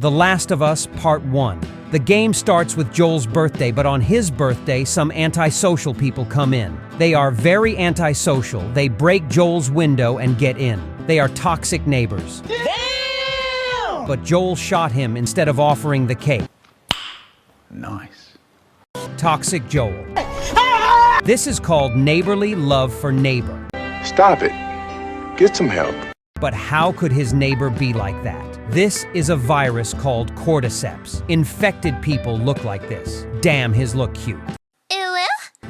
The Last of Us Part 1. The game starts with Joel's birthday, but on his birthday, some antisocial people come in. They are very antisocial. They break Joel's window and get in. They are toxic neighbors. Damn! But Joel shot him instead of offering the cake. Nice. Toxic Joel. This is called neighborly love for neighbor. Stop it. Get some help. But how could his neighbor be like that? This is a virus called cordyceps. Infected people look like this. Damn, his look cute.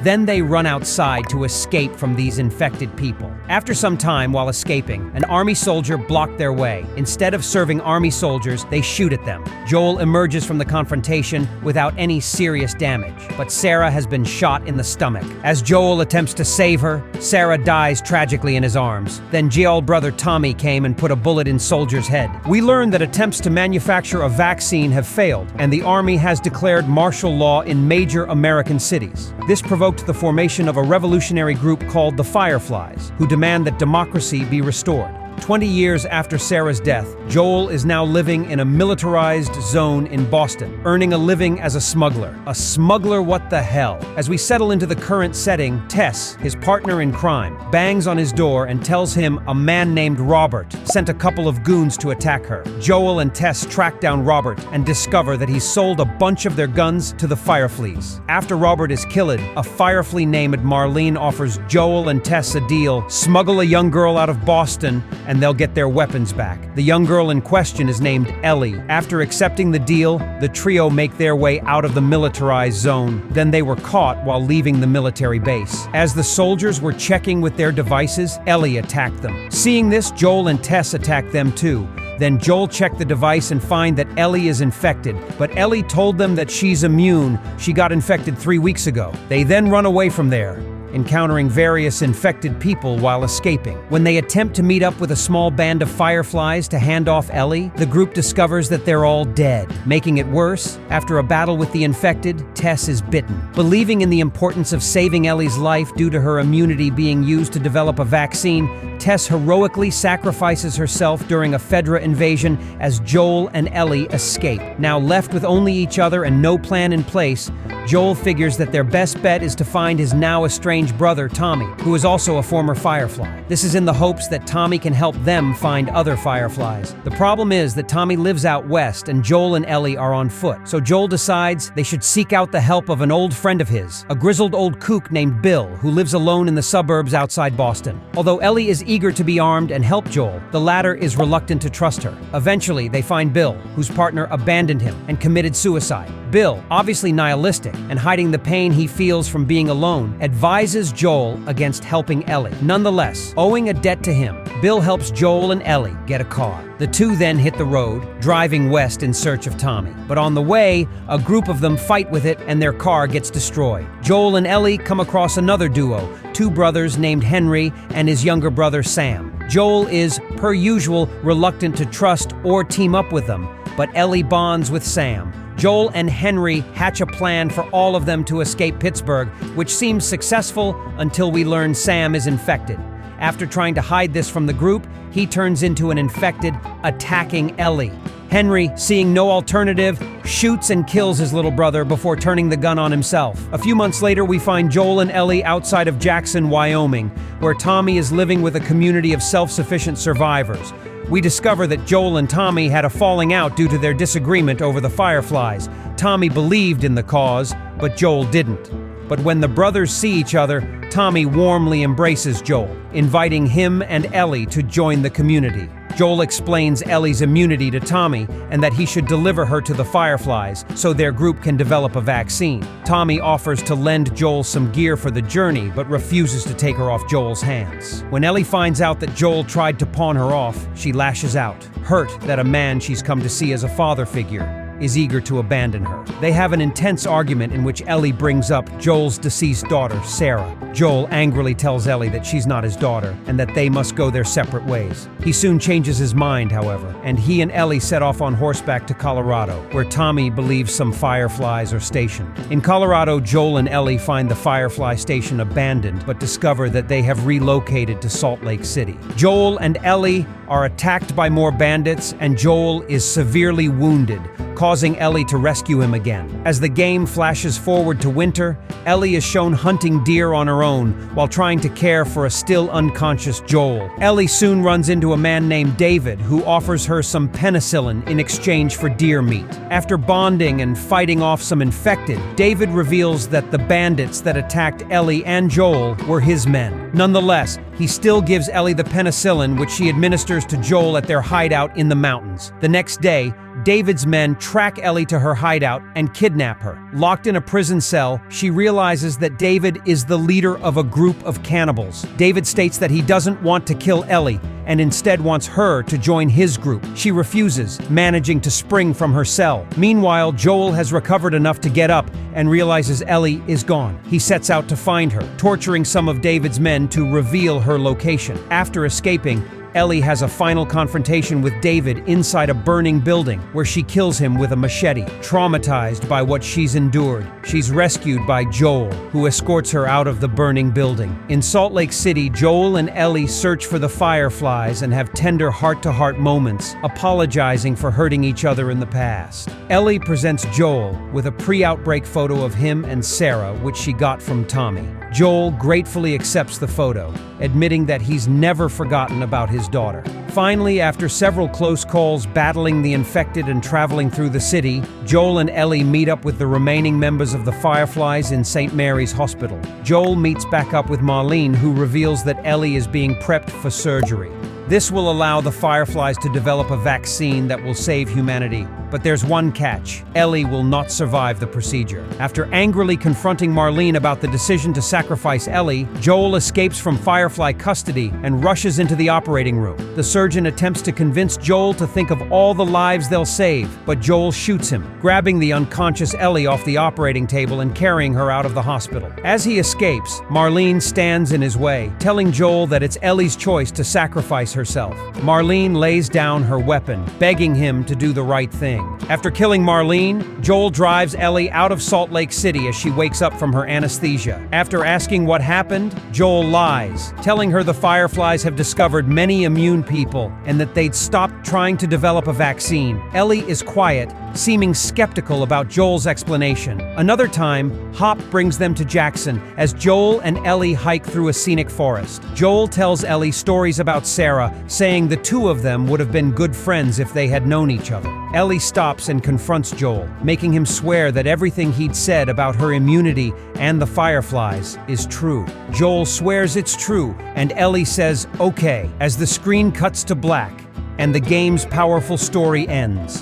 Then they run outside to escape from these infected people. After some time while escaping, an army soldier blocked their way. Instead of serving army soldiers, they shoot at them. Joel emerges from the confrontation without any serious damage, but Sarah has been shot in the stomach. As Joel attempts to save her, Sarah dies tragically in his arms. Then Joel's brother Tommy came and put a bullet in soldier's head. We learn that attempts to manufacture a vaccine have failed, and the army has declared martial law in major American cities. This provoked the formation of a revolutionary group called the Fireflies, who demand that democracy be restored. 20 years after Sarah's death, Joel is now living in a militarized zone in Boston, earning a living as a smuggler. A smuggler, what the hell? As we settle into the current setting, Tess, his partner in crime, bangs on his door and tells him a man named Robert sent a couple of goons to attack her. Joel and Tess track down Robert and discover that he's sold a bunch of their guns to the Fireflies. After Robert is killed, a Firefly named Marlene offers Joel and Tess a deal: smuggle a young girl out of Boston and they'll get their weapons back. The young girl in question is named Ellie. After accepting the deal, the trio make their way out of the militarized zone. Then they were caught while leaving the military base. As the soldiers were checking with their devices, Ellie attacked them. Seeing this, Joel and Tess attacked them too. Then Joel checked the device and find that Ellie is infected, but Ellie told them that she's immune. She got infected 3 weeks ago. They then run away from there, encountering various infected people while escaping. When they attempt to meet up with a small band of Fireflies to hand off Ellie, the group discovers that they're all dead. Making it worse, after a battle with the infected, Tess is bitten. Believing in the importance of saving Ellie's life due to her immunity being used to develop a vaccine, Tess heroically sacrifices herself during a Fedra invasion as Joel and Ellie escape. Now left with only each other and no plan in place, Joel figures that their best bet is to find his now estranged brother, Tommy, who is also a former Firefly. This is in the hopes that Tommy can help them find other Fireflies. The problem is that Tommy lives out west and Joel and Ellie are on foot. So Joel decides they should seek out the help of an old friend of his, a grizzled old kook named Bill, who lives alone in the suburbs outside Boston. Although Ellie is eager to be armed and help Joel, the latter is reluctant to trust her. Eventually, they find Bill, whose partner abandoned him and committed suicide. Bill, obviously nihilistic and hiding the pain he feels from being alone, advises Joel against helping Ellie. Nonetheless, owing a debt to him, Bill helps Joel and Ellie get a car. The two then hit the road, driving west in search of Tommy. But on the way, a group of them fight with it and their car gets destroyed. Joel and Ellie come across another duo, two brothers named Henry and his younger brother Sam. Joel is, per usual, reluctant to trust or team up with them, but Ellie bonds with Sam. Joel and Henry hatch a plan for all of them to escape Pittsburgh, which seems successful until we learn Sam is infected. After trying to hide this from the group, he turns into an infected, attacking Ellie. Henry, seeing no alternative, shoots and kills his little brother before turning the gun on himself. A few months later, we find Joel and Ellie outside of Jackson, Wyoming, where Tommy is living with a community of self-sufficient survivors. We discover that Joel and Tommy had a falling out due to their disagreement over the Fireflies. Tommy believed in the cause, but Joel didn't. But when the brothers see each other, Tommy warmly embraces Joel, inviting him and Ellie to join the community. Joel explains Ellie's immunity to Tommy and that he should deliver her to the Fireflies so their group can develop a vaccine. Tommy offers to lend Joel some gear for the journey, but refuses to take her off Joel's hands. When Ellie finds out that Joel tried to pawn her off, she lashes out, hurt that a man she's come to see as a father figure is eager to abandon her. They have an intense argument in which Ellie brings up Joel's deceased daughter, Sarah. Joel angrily tells Ellie that she's not his daughter and that they must go their separate ways. He soon changes his mind, however, and he and Ellie set off on horseback to Colorado, where Tommy believes some fireflies are stationed. In Colorado, Joel and Ellie find the firefly station abandoned, but discover that they have relocated to Salt Lake City. Joel and Ellie are attacked by more bandits, and Joel is severely wounded, causing Ellie to rescue him again. As the game flashes forward to winter, Ellie is shown hunting deer on her own while trying to care for a still unconscious Joel. Ellie soon runs into a man named David who offers her some penicillin in exchange for deer meat. After bonding and fighting off some infected, David reveals that the bandits that attacked Ellie and Joel were his men. Nonetheless, he still gives Ellie the penicillin, which she administers to Joel at their hideout in the mountains. The next day, David's men track Ellie to her hideout and kidnap her. Locked in a prison cell, she realizes that David is the leader of a group of cannibals. David states that he doesn't want to kill Ellie and instead wants her to join his group. She refuses, managing to spring from her cell. Meanwhile, Joel has recovered enough to get up and realizes Ellie is gone. He sets out to find her, torturing some of David's men to reveal her location. After escaping, Ellie has a final confrontation with David inside a burning building, where she kills him with a machete. Traumatized by what she's endured, she's rescued by Joel, who escorts her out of the burning building. In Salt Lake City, Joel and Ellie search for the fireflies and have tender heart-to-heart moments, apologizing for hurting each other in the past. Ellie presents Joel with a pre-outbreak photo of him and Sarah, which she got from Tommy. Joel gratefully accepts the photo, admitting that he's never forgotten about his daughter. Finally, after several close calls battling the infected and traveling through the city, Joel and Ellie meet up with the remaining members of the Fireflies in St. Mary's Hospital. Joel meets back up with Marlene, who reveals that Ellie is being prepped for surgery. This will allow the Fireflies to develop a vaccine that will save humanity. But there's one catch. Ellie will not survive the procedure. After angrily confronting Marlene about the decision to sacrifice Ellie, Joel escapes from Firefly custody and rushes into the operating room. The surgeon attempts to convince Joel to think of all the lives they'll save, but Joel shoots him, grabbing the unconscious Ellie off the operating table and carrying her out of the hospital. As he escapes, Marlene stands in his way, telling Joel that it's Ellie's choice to sacrifice herself. Marlene lays down her weapon, begging him to do the right thing. After killing Marlene, Joel drives Ellie out of Salt Lake City as she wakes up from her anesthesia. After asking what happened, Joel lies, telling her the Fireflies have discovered many immune people and that they'd stopped trying to develop a vaccine. Ellie is quiet, seeming skeptical about Joel's explanation. Another time, Hop brings them to Jackson as Joel and Ellie hike through a scenic forest. Joel tells Ellie stories about Sarah, saying the two of them would have been good friends if they had known each other. Ellie stops and confronts Joel, making him swear that everything he'd said about her immunity and the Fireflies is true. Joel swears it's true, and Ellie says, "Okay," as the screen cuts to black and the game's powerful story ends.